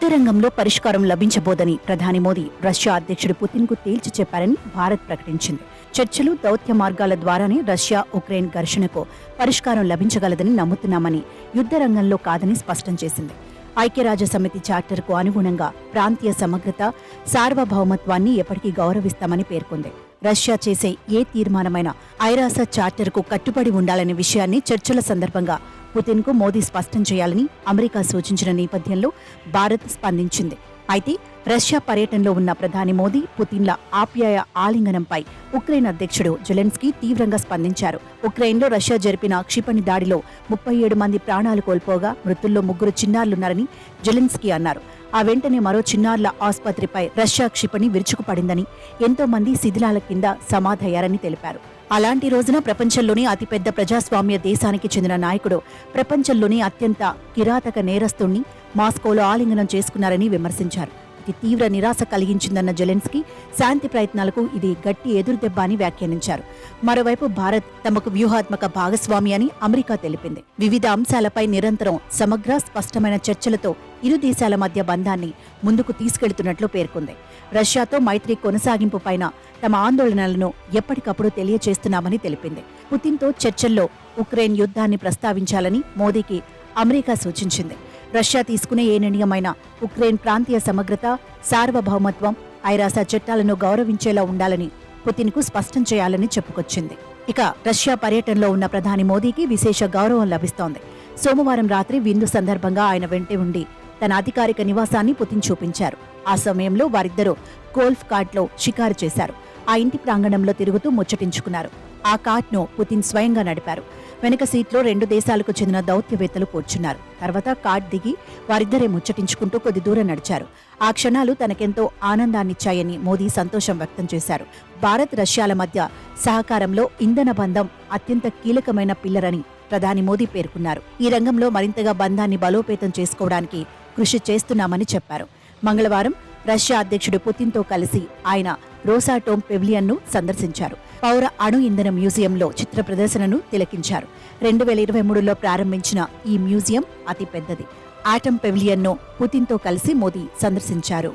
యుద్ధరంగంలో పరిష్కారం లభించబోదని ప్రధాని మోదీ రష్యా అధ్యక్షుడు పుతిన్కు తేల్చి చెప్పారని భారత్ ప్రకటించింది. చర్చలు, దౌత్య మార్గాల ద్వారానే రష్యా ఉక్రెయిన్ ఘర్షణకు పరిష్కారం లభించగలదని నమ్ముతున్నామని, యుద్ధరంగంలో కాదని స్పష్టం చేసింది. ఐక్యరాజ్యసమితి చార్టర్కు అనుగుణంగా ప్రాంతీయ సమగ్రత, సార్వభౌమత్వాన్ని ఎప్పటికీ గౌరవిస్తామని పేర్కొంది. రష్యా చేసే ఏ తీర్మానమైనా ఐరాస చార్టర్కు కట్టుబడి ఉండాలనే విషయాన్ని చర్చల సందర్భంగా పుతిన్కు మోదీ స్పష్టం చేయాలని అమెరికా సూచించిన నేపథ్యంలో భారత్ స్పందించింది. అయితే రష్యా పర్యటనలో ఉన్న ప్రధాని మోదీ, పుతిన్ల ఆప్యాయ ఆలింగనంపై ఉక్రెయిన్ అధ్యక్షుడు జెలెన్స్కీ తీవ్రంగా స్పందించారు. ఉక్రెయిన్లో రష్యా జరిపిన క్షిపణి దాడిలో 37 మంది ప్రాణాలు కోల్పోగా మృతుల్లో 3 చిన్నారులున్నారని జెలెన్స్కీ అన్నారు. ఆ వెంటనే మరో చిన్నారుల ఆసుపత్రిపై రష్యా క్షిపణి విరుచుకుపడిందని, ఎంతో మంది శిథిలాల కింద సమాధయ్యారని తెలిపారు. అలాంటి రోజున ప్రపంచంలోనే అతిపెద్ద ప్రజాస్వామ్య దేశానికి చెందిన నాయకుడు ప్రపంచంలోనే అత్యంత కిరాతక నేరస్తుణ్ణి మాస్కోలో ఆలింగనం చేసుకున్నారని విమర్శించారు. ఇది తీవ్ర నిరాశ కలిగించిందన్న జెలెన్స్కీ శాంతి ప్రయత్నాలకు ఇది గట్టి ఎదురుదెబ్బ అని వ్యాఖ్యానించారు. మరోవైపు భారత్ తమకు వ్యూహాత్మక భాగస్వామి అని అమెరికా తెలిపింది. వివిధ అంశాలపై నిరంతరం సమగ్ర, స్పష్టమైన చర్చలతో ఇరు దేశాల మధ్య బంధాన్ని ముందుకు తీసుకెళ్తున్నట్లు పేర్కొంది. రష్యాతో మైత్రి కొనసాగింపు పైన తమ ఆందోళనలను ఎప్పటికప్పుడు తెలియచేస్తున్నామని తెలిపింది. పుతిన్తో చర్చల్లో ఉక్రెయిన్ యుద్ధాన్ని ప్రస్తావించాలని మోదీకి అమెరికా సూచించింది. రష్యా తీసుకునే ఏ నిర్ణయమైనా ఉక్రెయిన్ ప్రాంతీయ సమగ్రత, సార్వభౌమత్వం, ఐరాస చట్టాలను గౌరవించేలా ఉండాలని పుతిన్కు స్పష్టం చేయాలని చెప్పుకొచ్చింది. ఇక రష్యా పర్యటనలో ఉన్న ప్రధాని మోదీకి విశేష గౌరవం లభిస్తోంది. సోమవారం రాత్రి విందు సందర్భంగా ఆయన వెంటే ఉండి తన అధికారిక నివాసాన్ని పుతిన్ చూపించారు. ఆ సమయంలో వారిద్దరూ గోల్ఫ్ కార్ట్లో షికారు చేశారు. ఆ ఇంటి ప్రాంగణంలో తిరుగుతూ ముచ్చటించుకున్నారు. ఆ కార్ట్ను పుతిన్ స్వయంగా నడిపారు. వెనుక సీట్లో 2 దేశాలకు చెందిన దౌత్యవేత్తలు కూర్చున్నారు. తర్వాత కార్ట్ దిగి వారిద్దరే ముచ్చటించుకుంటూ కొద్ది దూరం నడిచారు. ఆ క్షణాలు తనకెంతో ఆనందాన్నిచ్చాయని మోదీ సంతోషం వ్యక్తం చేశారు. భారత్, రష్యాల మధ్య సహకారంలో ఇంధన బంధం అత్యంత కీలకమైన పిల్లరని ప్రధాని మోదీ పేర్కొన్నారు. ఈ రంగంలో మరింతగా బంధాన్ని బలోపేతం చేసుకోవడానికి కృషి చేస్తున్నామని చెప్పారు. మంగళవారం రష్యా అధ్యక్షుడు పుతిన్తో కలిసి ఆయన రోసాటోమ్ పెవిలియన్ను సందర్శించారు. పౌర అణు ఇంధన మ్యూజియంలో చిత్ర ప్రదర్శనను తిలకించారు. 2023లో ప్రారంభించిన ఈ మ్యూజియం అతి పెద్దది. ఆటమ్ పెవిలియన్ను పుతిన్తో కలిసి మోదీ సందర్శించారు.